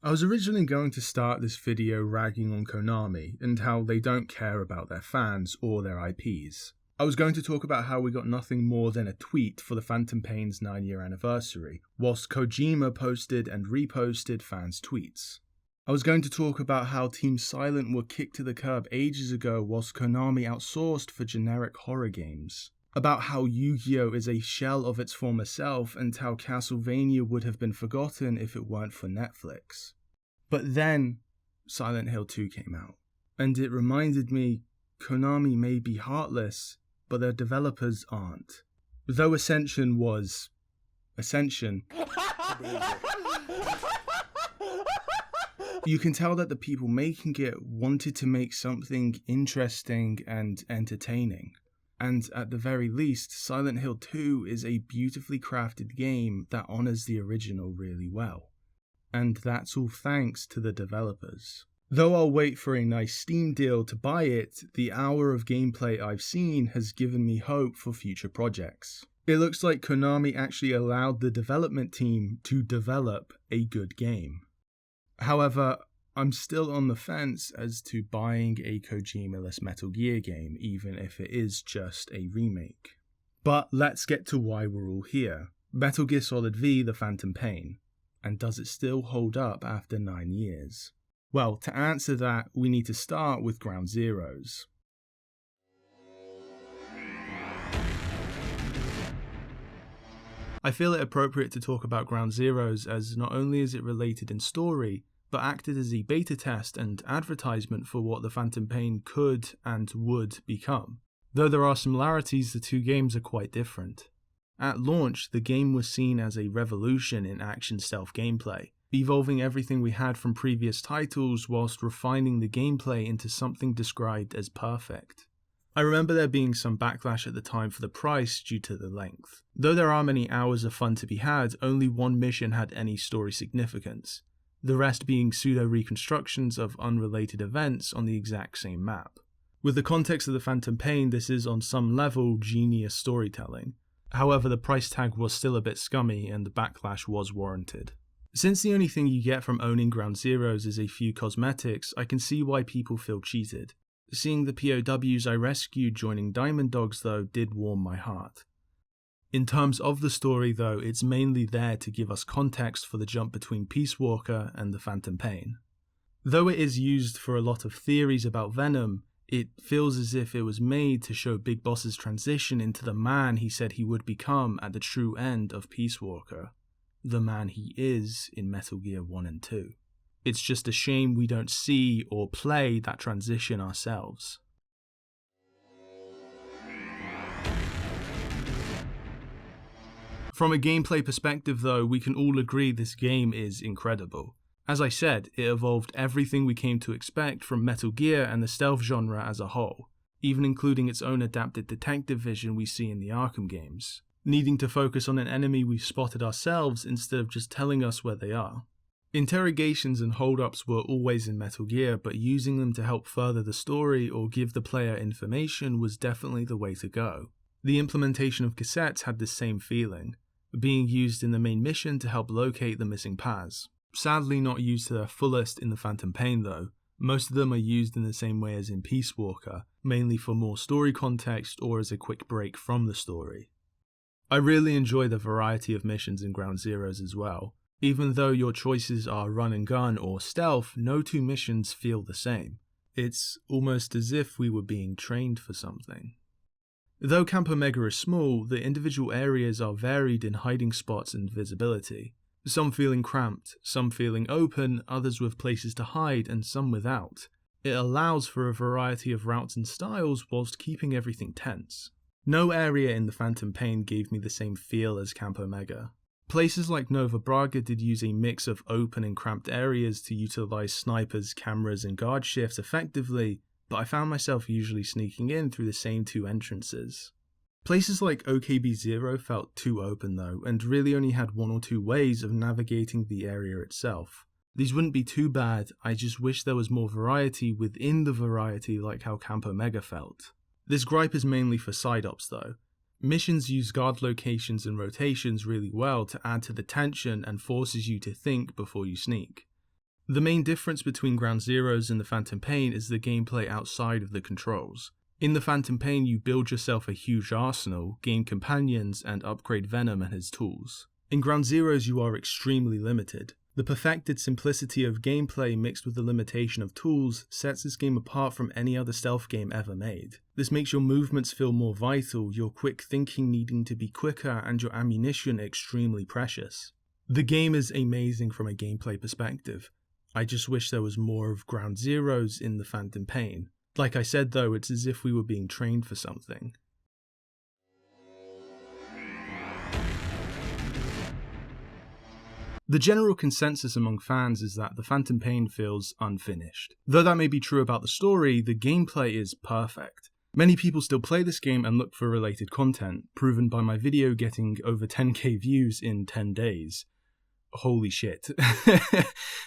I was originally going to start this video ragging on Konami and how they don't care about their fans or their IPs. I was going to talk about how we got nothing more than a tweet for the Phantom Pain's 9-year anniversary, whilst Kojima posted and reposted fans' tweets. I was going to talk about how Team Silent were kicked to the curb ages ago whilst Konami outsourced for generic horror games. About how Yu-Gi-Oh! Is a shell of its former self and how Castlevania would have been forgotten if it weren't for Netflix. But then, Silent Hill 2 came out, and it reminded me Konami may be heartless, but their developers aren't. Though Ascension was Ascension, you can tell that the people making it wanted to make something interesting and entertaining. And at the very least, Silent Hill 2 is a beautifully crafted game that honors the original really well. And that's all thanks to the developers. Though I'll wait for a nice Steam deal to buy it, the hour of gameplay I've seen has given me hope for future projects. It looks like Konami actually allowed the development team to develop a good game. However, I'm still on the fence as to buying a Kojima-less Metal Gear game, even if it is just a remake. But let's get to why we're all here. Metal Gear Solid V: The Phantom Pain. And does it still hold up after 9 years? Well, to answer that, we need to start with Ground Zeroes. I feel it appropriate to talk about Ground Zeroes as not only is it related in story, but acted as a beta test and advertisement for what the Phantom Pain could and would become. Though there are similarities, the two games are quite different. At launch, the game was seen as a revolution in action stealth gameplay, evolving everything we had from previous titles whilst refining the gameplay into something described as perfect. I remember there being some backlash at the time for the price due to the length. Though there are many hours of fun to be had, only one mission had any story significance, the rest being pseudo-reconstructions of unrelated events on the exact same map. With the context of the Phantom Pain, this is on some level genius storytelling. However, the price tag was still a bit scummy and the backlash was warranted. Since the only thing you get from owning Ground Zeroes is a few cosmetics, I can see why people feel cheated. Seeing the POWs I rescued joining Diamond Dogs though did warm my heart. In terms of the story though, it's mainly there to give us context for the jump between Peace Walker and the Phantom Pain. Though it is used for a lot of theories about Venom, it feels as if it was made to show Big Boss's transition into the man he said he would become at the true end of Peace Walker, the man he is in Metal Gear 1 and 2. It's just a shame we don't see or play that transition ourselves. From a gameplay perspective though, we can all agree this game is incredible. As I said, it evolved everything we came to expect from Metal Gear and the stealth genre as a whole, even including its own adapted detective vision we see in the Arkham games, needing to focus on an enemy we've spotted ourselves instead of just telling us where they are. Interrogations and hold-ups were always in Metal Gear, but using them to help further the story or give the player information was definitely the way to go. The implementation of cassettes had the same feeling, being used in the main mission to help locate the missing paths. Sadly not used to their fullest in the Phantom Pain though. Most of them are used in the same way as in Peace Walker, mainly for more story context or as a quick break from the story. I really enjoy the variety of missions in Ground Zeroes as well. Even though your choices are run and gun or stealth, no two missions feel the same. It's almost as if we were being trained for something. Though Camp Omega is small, the individual areas are varied in hiding spots and visibility. Some feeling cramped, some feeling open, others with places to hide, and some without. It allows for a variety of routes and styles whilst keeping everything tense. No area in the Phantom Pain gave me the same feel as Camp Omega. Places like Nova Braga did use a mix of open and cramped areas to utilize snipers, cameras, and guard shifts effectively, but I found myself usually sneaking in through the same two entrances. Places like OKB-0 felt too open though, and really only had one or two ways of navigating the area itself. These wouldn't be too bad, I just wish there was more variety within the variety like how Camp Omega felt. This gripe is mainly for side ops though. Missions use guard locations and rotations really well to add to the tension and forces you to think before you sneak. The main difference between Ground Zeroes and the Phantom Pain is the gameplay outside of the controls. In the Phantom Pain, you build yourself a huge arsenal, gain companions, and upgrade Venom and his tools. In Ground Zeroes, you are extremely limited. The perfected simplicity of gameplay mixed with the limitation of tools sets this game apart from any other stealth game ever made. This makes your movements feel more vital, your quick thinking needing to be quicker, and your ammunition extremely precious. The game is amazing from a gameplay perspective. I just wish there was more of Ground Zeroes in the Phantom Pain. Like I said though, it's as if we were being trained for something. The general consensus among fans is that the Phantom Pain feels unfinished. Though that may be true about the story, the gameplay is perfect. Many people still play this game and look for related content, proven by my video getting over 10k views in 10 days. Holy shit.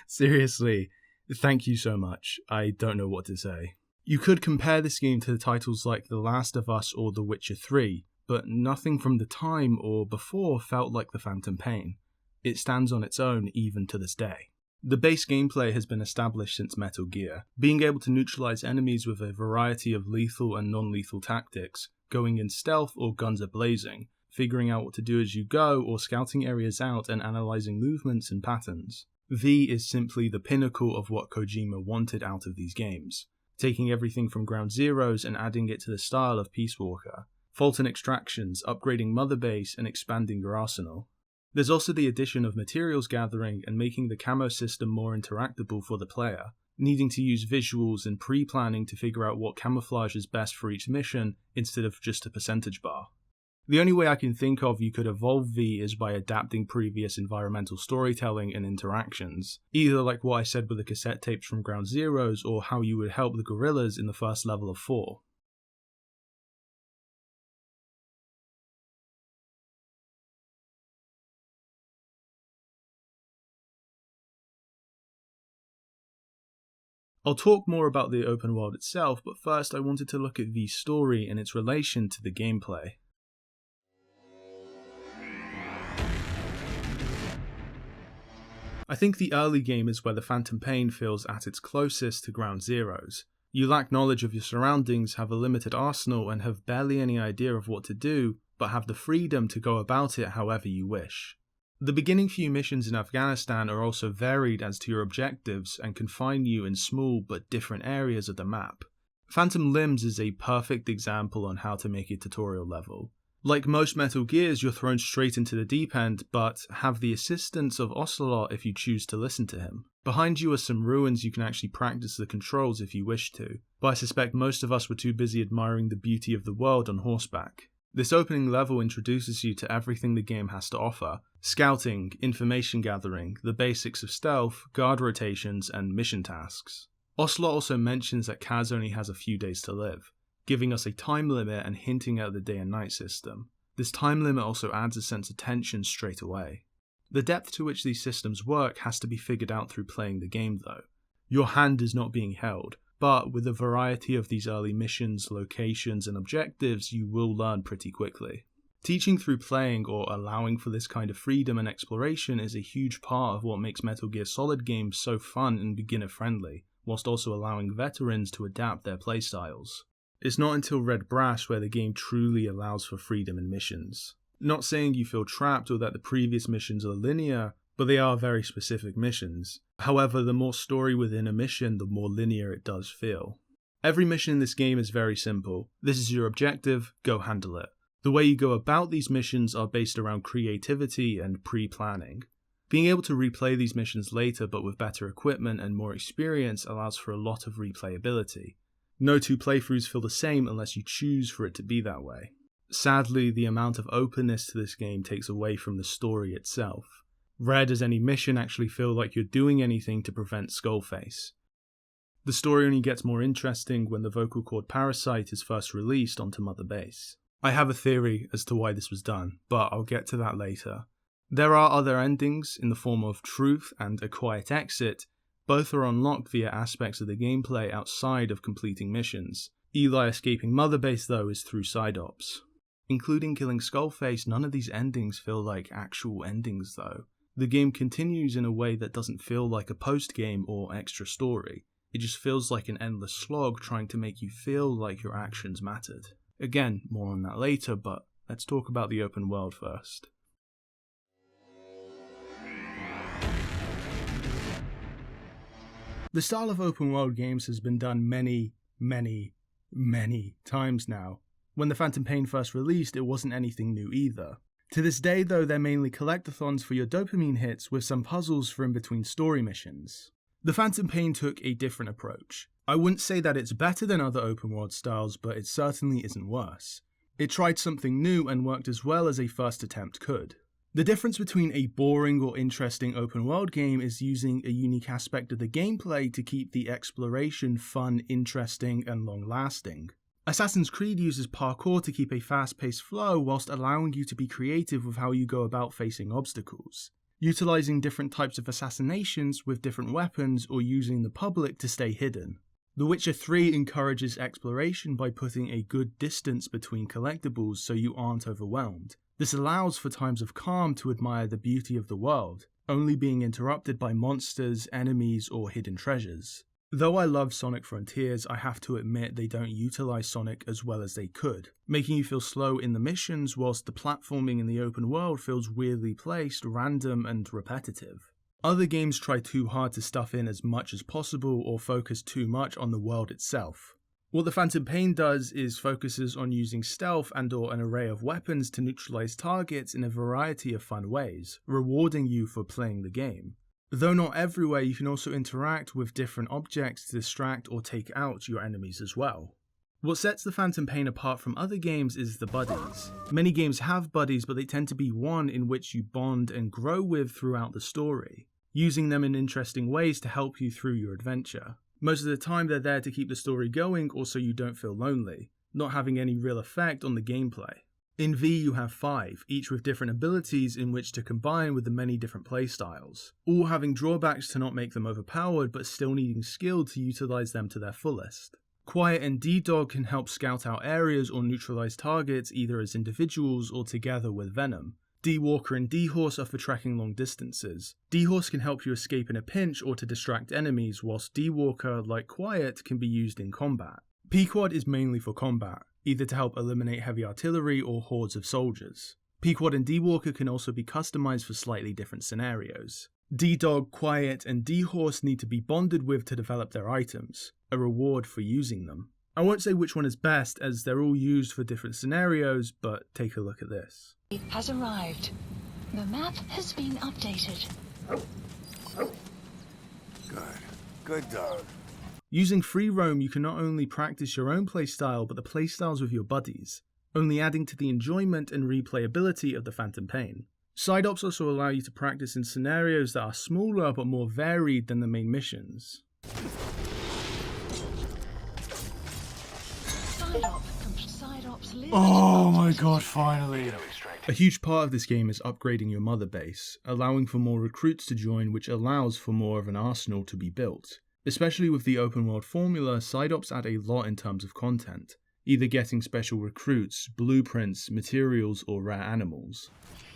Seriously, thank you so much. I don't know what to say. You could compare this game to titles like The Last of Us or The Witcher 3, but nothing from the time or before felt like the Phantom Pain. It stands on its own even to this day. The base gameplay has been established since Metal Gear, being able to neutralize enemies with a variety of lethal and non-lethal tactics, going in stealth or guns a-blazing, figuring out what to do as you go or scouting areas out and analyzing movements and patterns. V is simply the pinnacle of what Kojima wanted out of these games, taking everything from Ground Zeroes and adding it to the style of Peace Walker, Fulton extractions, upgrading Mother Base and expanding your arsenal. There's also the addition of materials gathering and making the camo system more interactable for the player, needing to use visuals and pre-planning to figure out what camouflage is best for each mission instead of just a percentage bar. The only way I can think of you could evolve V is by adapting previous environmental storytelling and interactions, either like what I said with the cassette tapes from Ground Zeroes or how you would help the gorillas in the first level of 4. I'll talk more about the open world itself, but first I wanted to look at V's story and its relation to the gameplay. I think the early game is where the Phantom Pain feels at its closest to Ground Zeroes. You lack knowledge of your surroundings, have a limited arsenal, and have barely any idea of what to do, but have the freedom to go about it however you wish. The beginning few missions in Afghanistan are also varied as to your objectives and confine you in small but different areas of the map. Phantom Limbs is a perfect example on how to make a tutorial level. Like most Metal Gears, you're thrown straight into the deep end, but have the assistance of Ocelot if you choose to listen to him. Behind you are some ruins you can actually practice the controls if you wish to, but I suspect most of us were too busy admiring the beauty of the world on horseback. This opening level introduces you to everything the game has to offer: scouting, information gathering, the basics of stealth, guard rotations, and mission tasks. Ocelot also mentions that Kaz only has a few days to live, giving us a time limit and hinting at the day and night system. This time limit also adds a sense of tension straight away. The depth to which these systems work has to be figured out through playing the game though. Your hand is not being held, but with a variety of these early missions, locations, and objectives, you will learn pretty quickly. Teaching through playing or allowing for this kind of freedom and exploration is a huge part of what makes Metal Gear Solid games so fun and beginner-friendly, whilst also allowing veterans to adapt their playstyles. It's not until Red Brass where the game truly allows for freedom in missions. Not saying you feel trapped or that the previous missions are linear, but they are very specific missions. However, the more story within a mission, the more linear it does feel. Every mission in this game is very simple. This is your objective, go handle it. The way you go about these missions are based around creativity and pre-planning. Being able to replay these missions later but with better equipment and more experience allows for a lot of replayability. No two playthroughs feel the same unless you choose for it to be that way. Sadly, the amount of openness to this game takes away from the story itself. Rare does any mission actually feel like you're doing anything to prevent Skullface. The story only gets more interesting when the vocal cord Parasite is first released onto Mother Base. I have a theory as to why this was done, but I'll get to that later. There are other endings in the form of Truth and A Quiet Exit. Both are unlocked via aspects of the gameplay outside of completing missions. Eli escaping Mother Base though is through side ops. Including killing Skullface, none of these endings feel like actual endings though. The game continues in a way that doesn't feel like a post-game or extra story. It just feels like an endless slog trying to make you feel like your actions mattered. Again, more on that later, but let's talk about the open world first. The style of open world games has been done many times now. When the Phantom Pain first released, it wasn't anything new either. To this day though, they're mainly collectathons for your dopamine hits with some puzzles for in-between story missions. The Phantom Pain took a different approach. I wouldn't say that it's better than other open world styles, but it certainly isn't worse. It tried something new and worked as well as a first attempt could. The difference between a boring or interesting open world game is using a unique aspect of the gameplay to keep the exploration fun, interesting, and long-lasting. Assassin's Creed uses parkour to keep a fast-paced flow whilst allowing you to be creative with how you go about facing obstacles, utilizing different types of assassinations with different weapons or using the public to stay hidden. The Witcher 3 encourages exploration by putting a good distance between collectibles so you aren't overwhelmed. This allows for times of calm to admire the beauty of the world, only being interrupted by monsters, enemies, or hidden treasures. Though I love Sonic Frontiers, I have to admit they don't utilize Sonic as well as they could, making you feel slow in the missions whilst the platforming in the open world feels weirdly placed, random, and repetitive. Other games try too hard to stuff in as much as possible or focus too much on the world itself. What the Phantom Pain does is focuses on using stealth and/or an array of weapons to neutralize targets in a variety of fun ways, rewarding you for playing the game. Though not everywhere, you can also interact with different objects to distract or take out your enemies as well. What sets the Phantom Pain apart from other games is the buddies. Many games have buddies, but they tend to be one in which you bond and grow with throughout the story, using them in interesting ways to help you through your adventure. Most of the time they're there to keep the story going or so you don't feel lonely, not having any real effect on the gameplay. In V you have 5, each with different abilities in which to combine with the many different playstyles, all having drawbacks to not make them overpowered but still needing skill to utilize them to their fullest. Quiet and D-Dog can help scout out areas or neutralize targets either as individuals or together with Venom. D-Walker and D-Horse are for trekking long distances. D-Horse can help you escape in a pinch or to distract enemies, whilst D-Walker, like Quiet, can be used in combat. P-Quad is mainly for combat, either to help eliminate heavy artillery or hordes of soldiers. P-Quad and D-Walker can also be customized for slightly different scenarios. D-Dog, Quiet, and D-Horse need to be bonded with to develop their items, a reward for using them. I won't say which one is best as they're all used for different scenarios, but take a look at this. It has arrived. The map has been updated. Good dog. Using free roam, you can not only practice your own playstyle, but the playstyles with your buddies, only adding to the enjoyment and replayability of the Phantom Pain. Side ops also allow you to practice in scenarios that are smaller but more varied than the main missions. Oh my god, finally! A huge part of this game is upgrading your mother base, allowing for more recruits to join, which allows for more of an arsenal to be built. Especially with the open world formula, side ops add a lot in terms of content, either getting special recruits, blueprints, materials, or rare animals.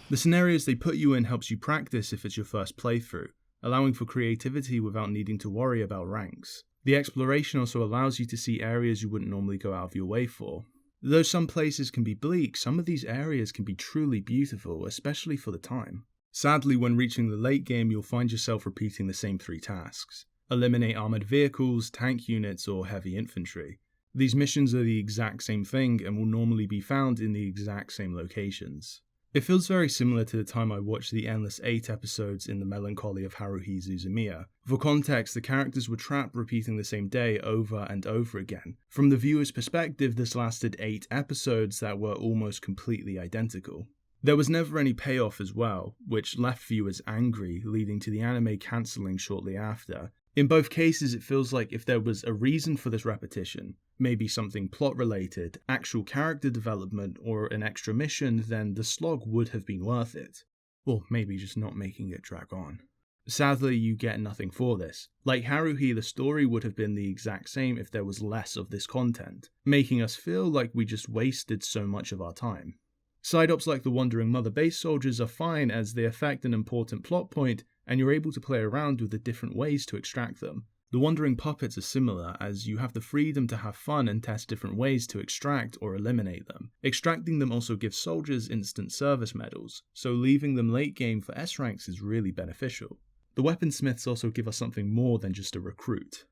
The scenarios they put you in helps you practice if it's your first playthrough, allowing for creativity without needing to worry about ranks. The exploration also allows you to see areas you wouldn't normally go out of your way for. Though some places can be bleak, some of these areas can be truly beautiful, especially for the time. Sadly, when reaching the late game, you'll find yourself repeating the same 3 tasks. Eliminate armoured vehicles, tank units, or heavy infantry. These missions are the exact same thing and will normally be found in the exact same locations. It feels very similar to the time I watched the endless 8 episodes in The Melancholy of Haruhi Suzumiya. For context, the characters were trapped repeating the same day over and over again. From the viewer's perspective, this lasted 8 episodes that were almost completely identical. There was never any payoff as well, which left viewers angry, leading to the anime cancelling shortly after. In both cases, it feels like if there was a reason for this repetition, maybe something plot related, actual character development, or an extra mission, then the slog would have been worth it. Or maybe just not making it drag on. Sadly, you get nothing for this. Like Haruhi, the story would have been the exact same if there was less of this content, making us feel like we just wasted so much of our time. Side ops like the Wandering Mother base soldiers are fine as they affect an important plot point and you're able to play around with the different ways to extract them. The Wandering Puppets are similar as you have the freedom to have fun and test different ways to extract or eliminate them. Extracting them also gives soldiers instant service medals, so leaving them late game for S ranks is really beneficial. The weaponsmiths also give us something more than just a recruit.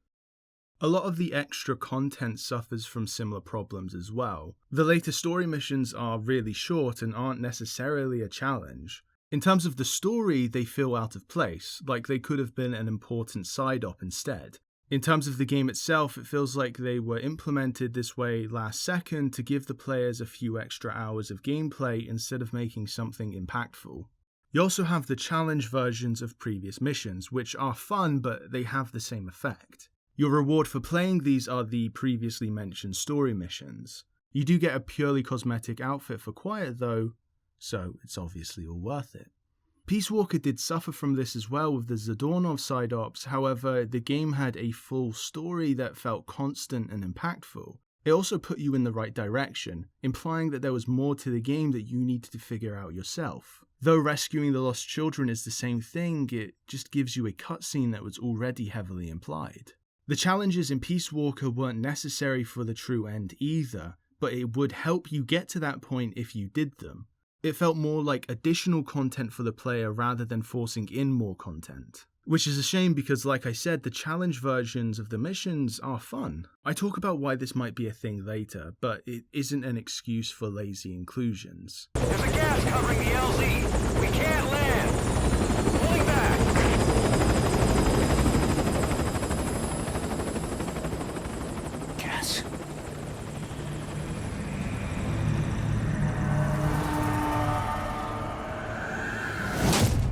A lot of the extra content suffers from similar problems as well. The later story missions are really short and aren't necessarily a challenge. In terms of the story, they feel out of place, like they could have been an important side op instead. In terms of the game itself, it feels like they were implemented this way last second to give the players a few extra hours of gameplay instead of making something impactful. You also have the challenge versions of previous missions, which are fun but they have the same effect. Your reward for playing these are the previously mentioned story missions. You do get a purely cosmetic outfit for Quiet though, so it's obviously all worth it. Peace Walker did suffer from this as well with the Zadornov side ops, however the game had a full story that felt constant and impactful. It also put you in the right direction, implying that there was more to the game that you needed to figure out yourself. Though rescuing the lost children is the same thing, it just gives you a cutscene that was already heavily implied. The challenges in Peace Walker weren't necessary for the true end either, but it would help you get to that point if you did them. It felt more like additional content for the player rather than forcing in more content. Which is a shame because, like I said, the challenge versions of the missions are fun. I talk about why this might be a thing later, but it isn't an excuse for lazy inclusions. There's a gas covering the LZ! We can't land! Pulling back! Gas.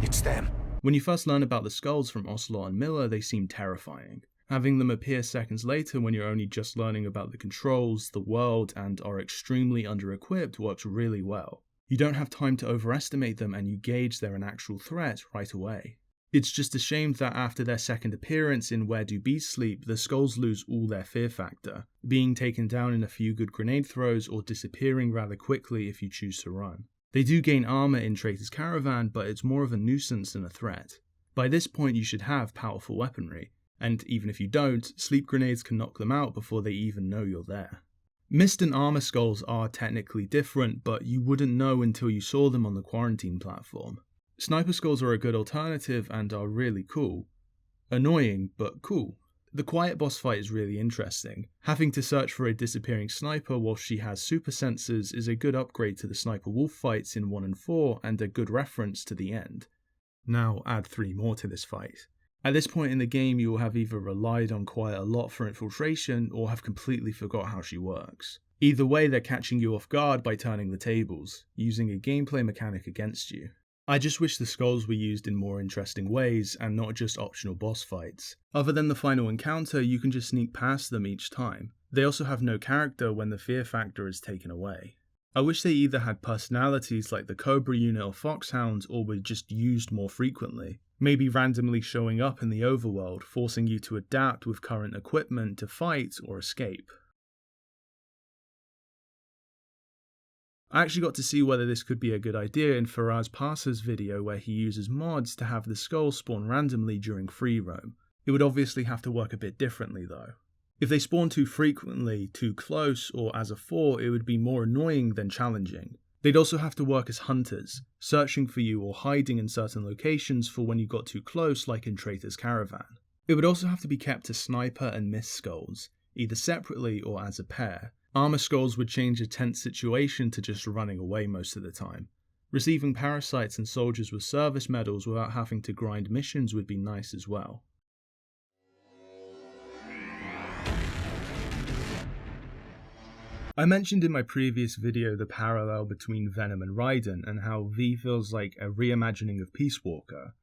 It's them. When you first learn about the skulls from Ocelot and Miller, they seem terrifying. Having them appear seconds later when you're only just learning about the controls, the world, and are extremely under-equipped works really well. You don't have time to overestimate them and you gauge they're an actual threat right away. It's just a shame that after their second appearance in Where Do Beasts Sleep, the skulls lose all their fear factor, being taken down in a few good grenade throws or disappearing rather quickly if you choose to run. They do gain armor in Traitor's Caravan, but it's more of a nuisance than a threat. By this point you should have powerful weaponry, and even if you don't, sleep grenades can knock them out before they even know you're there. Mist and armor skulls are technically different, but you wouldn't know until you saw them on the quarantine platform. Sniper skulls are a good alternative and are really cool. Annoying, but cool. The Quiet boss fight is really interesting. Having to search for a disappearing sniper while she has super sensors is a good upgrade to the sniper wolf fights in 1 and 4 and a good reference to the end. Now add 3 more to this fight. At this point in the game you will have either relied on Quiet a lot for infiltration or have completely forgot how she works. Either way they're catching you off guard by turning the tables, using a gameplay mechanic against you. I just wish the skulls were used in more interesting ways and not just optional boss fights. Other than the final encounter, you can just sneak past them each time. They also have no character when the fear factor is taken away. I wish they either had personalities like the Cobra unit or Foxhound or were just used more frequently. Maybe randomly showing up in the overworld, forcing you to adapt with current equipment to fight or escape. I actually got to see whether this could be a good idea in Faraz Passa's video where he uses mods to have the skulls spawn randomly during free roam. It would obviously have to work a bit differently though. If they spawn too frequently, too close, or as a 4, it would be more annoying than challenging. They'd also have to work as hunters, searching for you or hiding in certain locations for when you got too close like in Traitor's Caravan. It would also have to be kept to sniper and mist skulls, either separately or as a pair. Armor skulls would change a tense situation to just running away most of the time. Receiving parasites and soldiers with service medals without having to grind missions would be nice as well. I mentioned in my previous video the parallel between Venom and Raiden and how V feels like a reimagining of Peace Walker.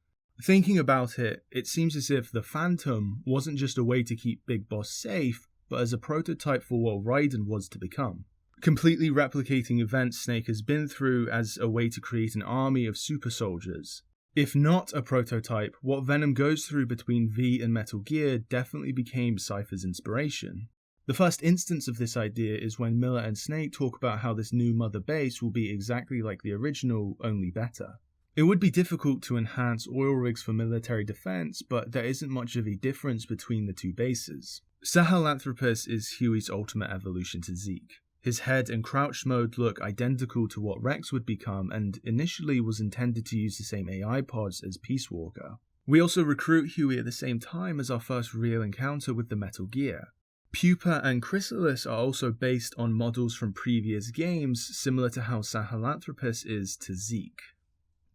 Thinking about it, it seems as if the Phantom wasn't just a way to keep Big Boss safe, but as a prototype for what Raiden was to become. Completely replicating events Snake has been through as a way to create an army of super soldiers. If not a prototype, what Venom goes through between V and Metal Gear definitely became Cypher's inspiration. The first instance of this idea is when Miller and Snake talk about how this new mother base will be exactly like the original, only better. It would be difficult to enhance oil rigs for military defense, but there isn't much of a difference between the two bases. Sahelanthropus is Huey's ultimate evolution to Zeke. His head and crouch mode look identical to what Rex would become, and initially was intended to use the same AI pods as Peace Walker. We also recruit Huey at the same time as our first real encounter with the Metal Gear. Pupa and Chrysalis are also based on models from previous games, similar to how Sahelanthropus is to Zeke.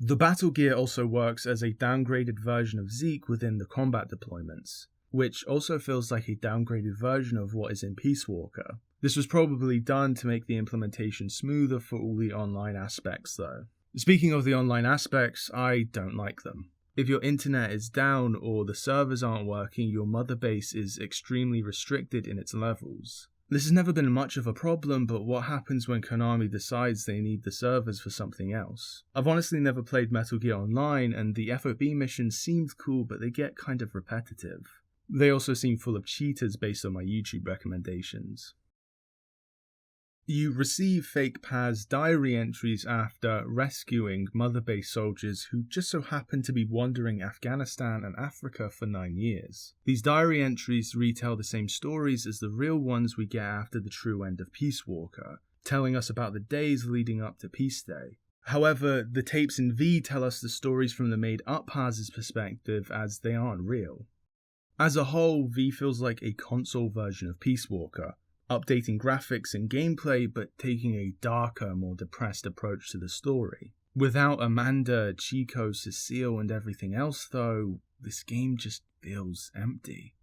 The Battle Gear also works as a downgraded version of Zeke within the combat deployments, which also feels like a downgraded version of what is in Peace Walker. This was probably done to make the implementation smoother for all the online aspects though. Speaking of the online aspects, I don't like them. If your internet is down or the servers aren't working, your mother base is extremely restricted in its levels. This has never been much of a problem, but what happens when Konami decides they need the servers for something else? I've honestly never played Metal Gear Online, and the FOB missions seemed cool, but they get kind of repetitive. They also seem full of cheaters based on my YouTube recommendations. You receive Fake Paz diary entries after rescuing Mother Base soldiers who just so happen to be wandering Afghanistan and Africa for 9 years. These diary entries retell the same stories as the real ones we get after the true end of Peace Walker, telling us about the days leading up to Peace Day. However, the tapes in V tell us the stories from the made-up Paz's perspective, as they aren't real. As a whole, V feels like a console version of Peace Walker, updating graphics and gameplay but taking a darker, more depressed approach to the story. Without Amanda, Chico, Cecile and everything else though, this game just feels empty.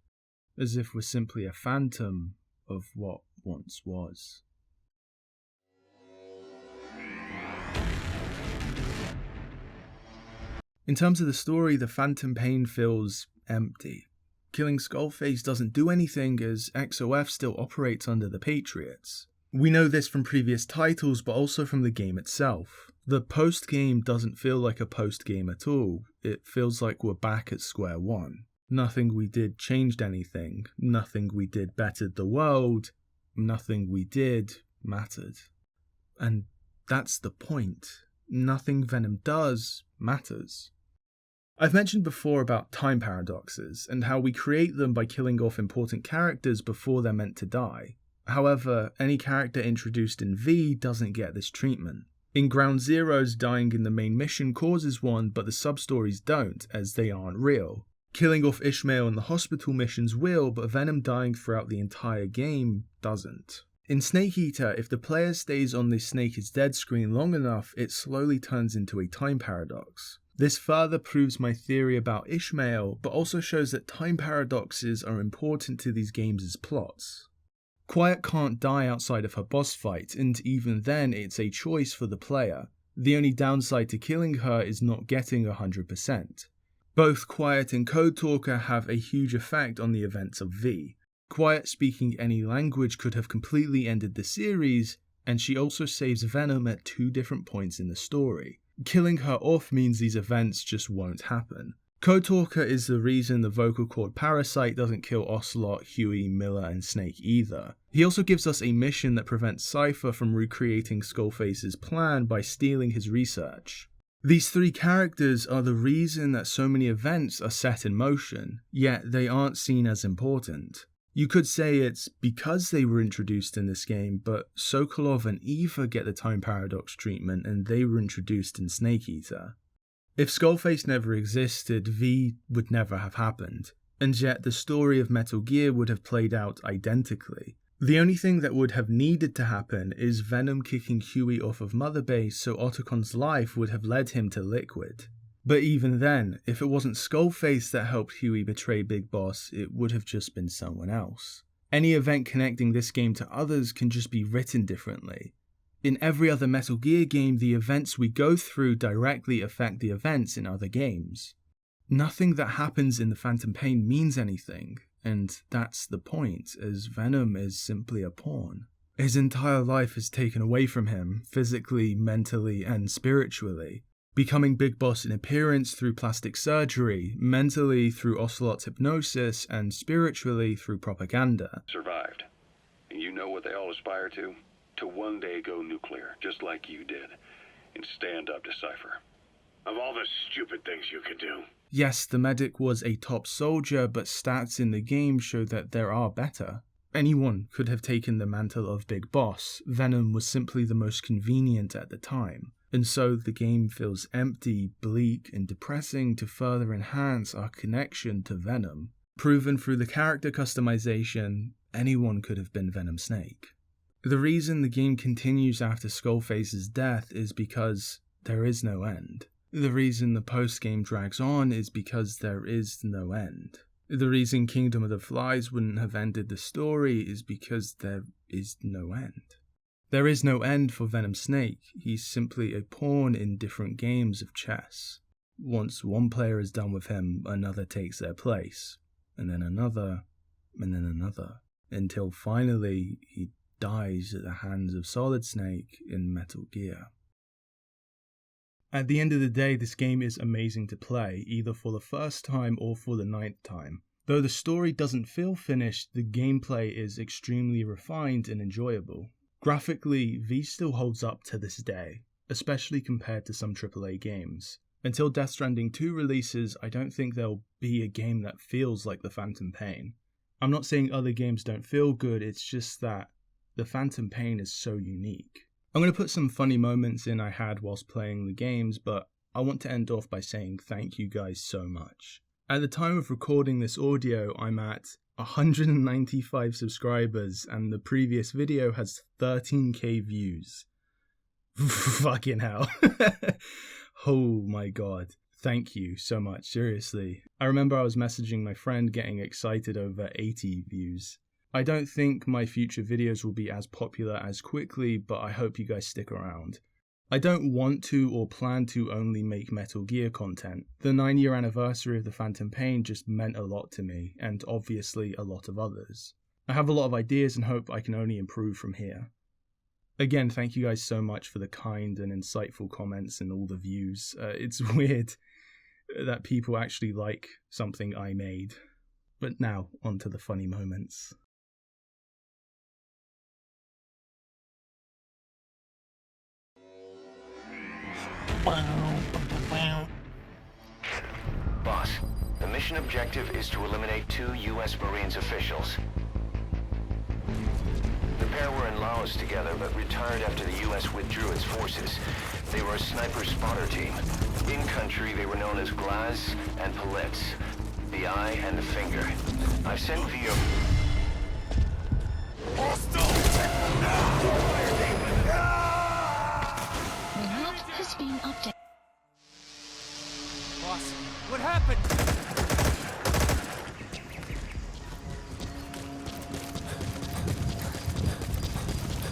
As if we're simply a phantom of what once was. In terms of the story, the Phantom Pain feels empty. Killing Skullface doesn't do anything as XOF still operates under the Patriots. We know this from previous titles, but also from the game itself. The post-game doesn't feel like a post-game at all. It feels like we're back at square one. Nothing we did changed anything. Nothing we did bettered the world. Nothing we did mattered. And that's the point. Nothing Venom does matters. I've mentioned before about time paradoxes, and how we create them by killing off important characters before they're meant to die. However, any character introduced in V doesn't get this treatment. In Ground Zeroes, dying in the main mission causes one, but the sub-stories don't, as they aren't real. Killing off Ishmael in the hospital missions will, but Venom dying throughout the entire game doesn't. In Snake Eater, if the player stays on the Snake is Dead screen long enough, it slowly turns into a time paradox. This further proves my theory about Ishmael, but also shows that time paradoxes are important to these games' plots. Quiet can't die outside of her boss fight, and even then it's a choice for the player. The only downside to killing her is not getting 100%. Both Quiet and Code Talker have a huge effect on the events of V. Quiet speaking any language could have completely ended the series, and she also saves Venom at 2 different points in the story. Killing her off means these events just won't happen. Code Talker is the reason the vocal cord parasite doesn't kill Ocelot, Huey, Miller and Snake either. He also gives us a mission that prevents Cypher from recreating Skullface's plan by stealing his research. These 3 characters are the reason that so many events are set in motion, yet they aren't seen as important. You could say it's because they were introduced in this game, but Sokolov and Eva get the time paradox treatment and they were introduced in Snake Eater. If Skullface never existed, V would never have happened, and yet the story of Metal Gear would have played out identically. The only thing that would have needed to happen is Venom kicking Huey off of Mother Base so Otocon's life would have led him to Liquid. But even then, if it wasn't Skullface that helped Huey betray Big Boss, it would have just been someone else. Any event connecting this game to others can just be written differently. In every other Metal Gear game, the events we go through directly affect the events in other games. Nothing that happens in the Phantom Pain means anything, and that's the point, as Venom is simply a pawn. His entire life is taken away from him, physically, mentally, and spiritually. Becoming Big Boss in appearance through plastic surgery, mentally through Ocelot's hypnosis, and spiritually through propaganda. Survived. You know what they all aspire to? To one day go nuclear, just like you did, and stand up to Cypher. Of all the stupid things you could do. Yes, the medic was a top soldier, but stats in the game show that there are better. Anyone could have taken the mantle of Big Boss. Venom was simply the most convenient at the time. And so the game feels empty, bleak, and depressing to further enhance our connection to Venom. Proven through the character customization, anyone could have been Venom Snake. The reason the game continues after Skullface's death is because there is no end. The reason the post-game drags on is because there is no end. The reason Kingdom of the Flies wouldn't have ended the story is because there is no end. There is no end for Venom Snake. He's simply a pawn in different games of chess. Once one player is done with him, another takes their place, and then another, and then another, until finally he dies at the hands of Solid Snake in Metal Gear. At the end of the day, this game is amazing to play, either for the first time or for the 9th time. Though the story doesn't feel finished, the gameplay is extremely refined and enjoyable. Graphically, V still holds up to this day, especially compared to some AAA games. Until Death Stranding 2 releases, I don't think there'll be a game that feels like The Phantom Pain. I'm not saying other games don't feel good, it's just that The Phantom Pain is so unique. I'm going to put some funny moments in I had whilst playing the games, but I want to end off by saying thank you guys so much. At the time of recording this audio, I'm at 195 subscribers, and the previous video has 13k views. Fucking hell. Oh my god. Thank you so much, seriously. I remember I was messaging my friend getting excited over 80 views. I don't think my future videos will be as popular as quickly, but I hope you guys stick around. I don't want to or plan to only make Metal Gear content. The 9-year anniversary of The Phantom Pain just meant a lot to me, and obviously a lot of others. I have a lot of ideas and hope I can only improve from here. Again, thank you guys so much for the kind and insightful comments and all the views. It's weird that people actually like something I made. But now, on to the funny moments. Boss, the mission objective is to eliminate 2 U.S. Marines officials. The pair were in Laos together, but retired after the U.S. withdrew its forces. They were a sniper spotter team. In country, they were known as Glaz and Palitz, the eye and the finger. I've sent via... The map has been updated. Boss, what happened?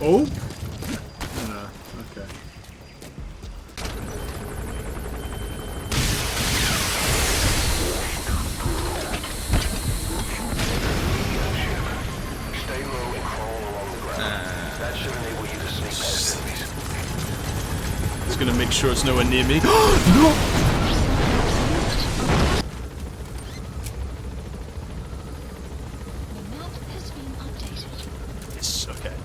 Oh? No, okay. Stay low and crawl along the ground. That should enable you to sneak past enemies. Just gonna make sure it's nowhere near me. No! The map has been updated. Yes, okay.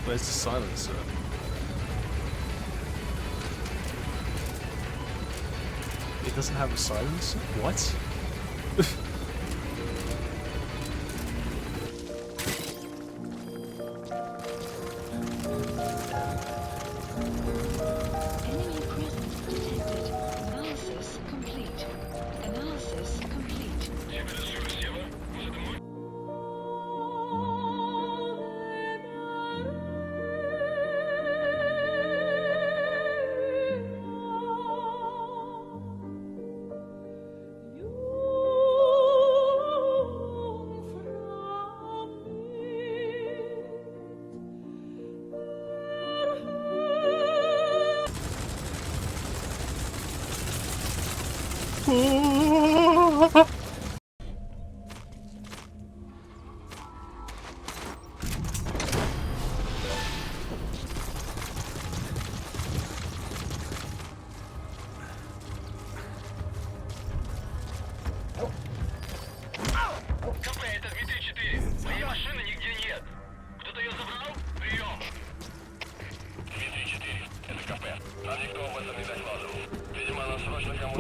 Where's the silencer? It doesn't have a silencer? What? Enemy presence detected. Analysis complete. Analysis complete.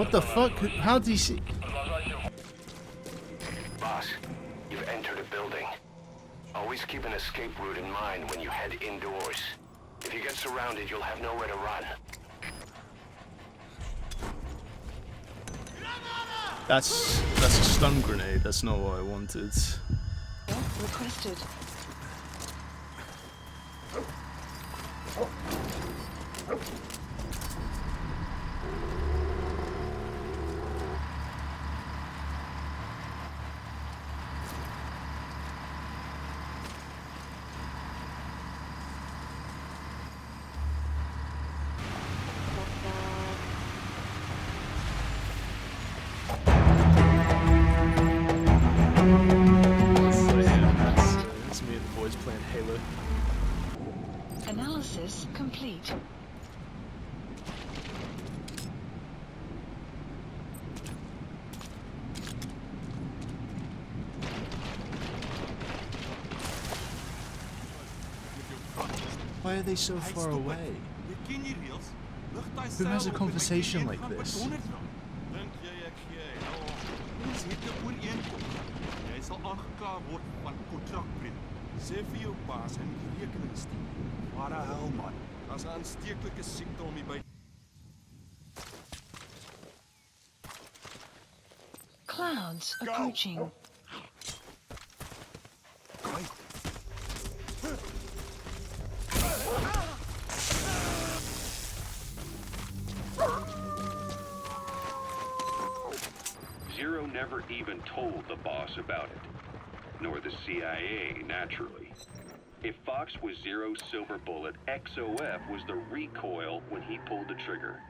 What the fuck? How did he see? Boss, you've entered a building. Always keep an escape route in mind when you head indoors. If you get surrounded, you'll have nowhere to run. That's a stun grenade. That's not what I wanted. Requested. That's me and the boys playing Halo. Analysis complete. Why are they so far away? Who has a conversation like this? Sê vir jou baas en die rekening stuur. Wat 'n hel man. Daar's 'n aansteeklike siekte om hier by. Clouds approaching. Zero never even told the boss about it. Nor the CIA, naturally. If Fox was Zero's silver bullet, XOF was the recoil when he pulled the trigger.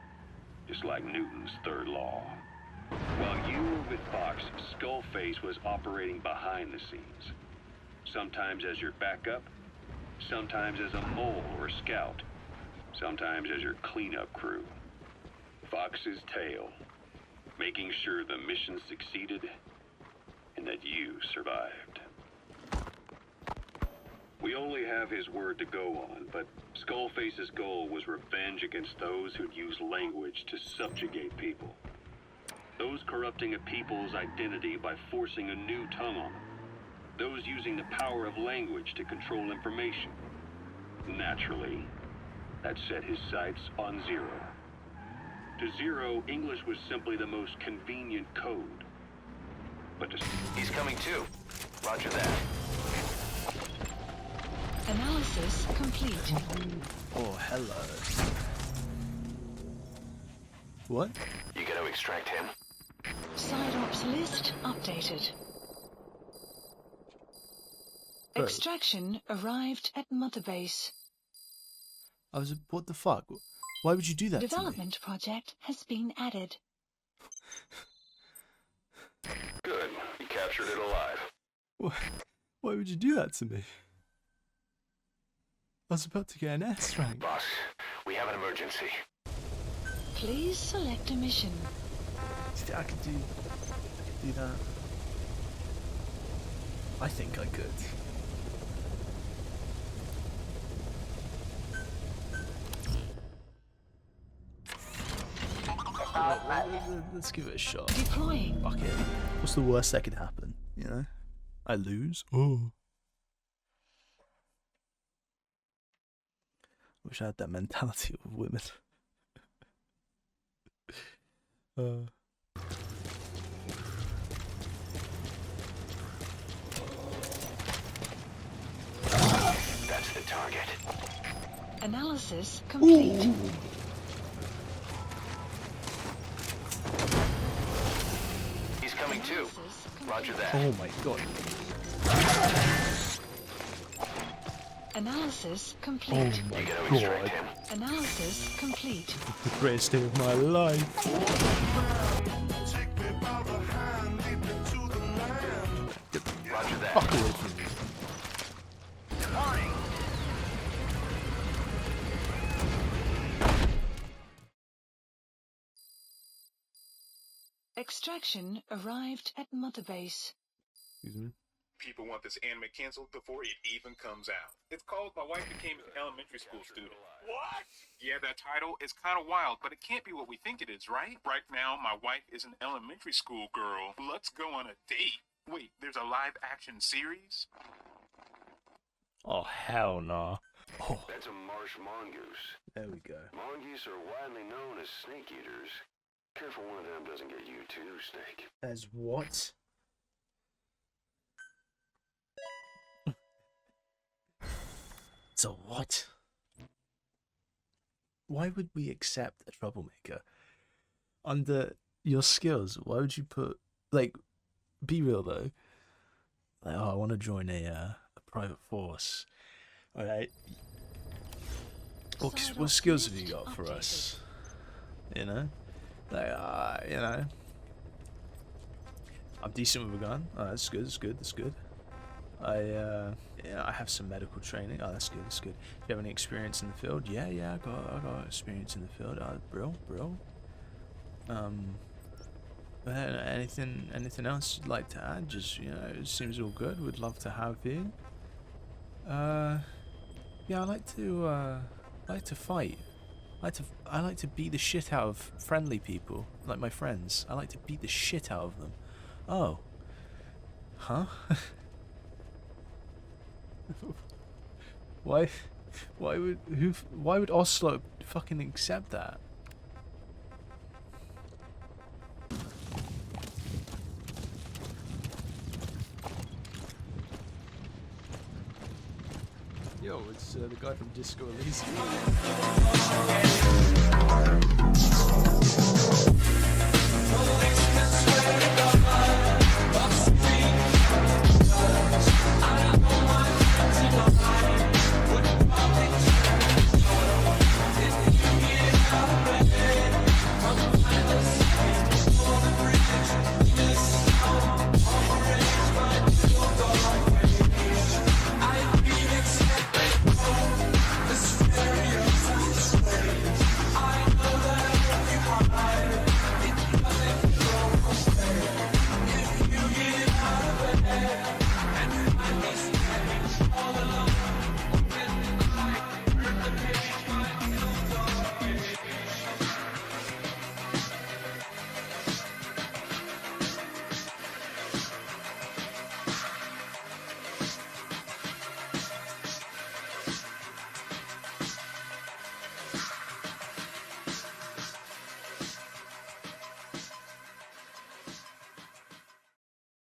Just like Newton's third law. While you were with Fox, Skullface was operating behind the scenes. Sometimes as your backup, sometimes as a mole or scout, sometimes as your cleanup crew. Fox's tale, making sure the mission succeeded and that you survived. We only have his word to go on, but Skullface's goal was revenge against those who'd use language to subjugate people. Those corrupting a people's identity by forcing a new tongue on them. Those using the power of language to control information. Naturally, that set his sights on Zero. To Zero, English was simply the most convenient code. But He's coming too. Roger that. Analysis complete. Oh, hello. What? You gonna extract him? Side ops list updated. Oh. Extraction arrived at Mother Base. I was. What the fuck? Why would you do that Development project has been added. Good. You captured it alive. to me? Why would you do that to me? I was about to get an S rank. Boss, we have an emergency. Please select a mission. I could do that. I think I could. Let's give it a shot. Deploying. Fuck it. What's the worst that could happen? You know? I lose. Oh. Wish I had that mentality of women. That's the target. Analysis complete. Ooh. He's coming too. Roger that. Oh my god. Analysis complete. Oh You my gonna extract god. him? Analysis complete. The greatest day of my life. Roger that. Fuck away from me. Extraction arrived at Mother Base. Excuse me. people want this anime canceled before it even comes out. It's called My Wife Became an Elementary School Student. What? Yeah, that title is kind of wild, but it can't be what we think it is, right? Right now, my wife is an elementary school girl. Let's go on a date. Wait, there's a live action series? Oh, hell no. Oh, That's a marsh mongoose. there we go. Mongoose are widely known as snake eaters. Careful one of them doesn't get you too, Snake. As what? So what? Why would we accept a troublemaker under your skills? Why would you put, like, be real though? Like, oh, I want to join a private force. All right. What skills have you got for us? You know, like, you know, I'm decent with a gun. Oh, that's good. That's good. That's good. Yeah, I have some medical training. Oh, that's good. That's good. Do you have any experience in the field? Yeah, I got experience in the field. Bro. Anything else you'd like to add? Just, you know, it seems all good. We'd love to have you. Yeah, I like to fight. I like to beat the shit out of friendly people, like my friends. I like to beat the shit out of them. Oh. Huh? Why would Oslo fucking accept that? Yo, it's the guy from Disco Elysium.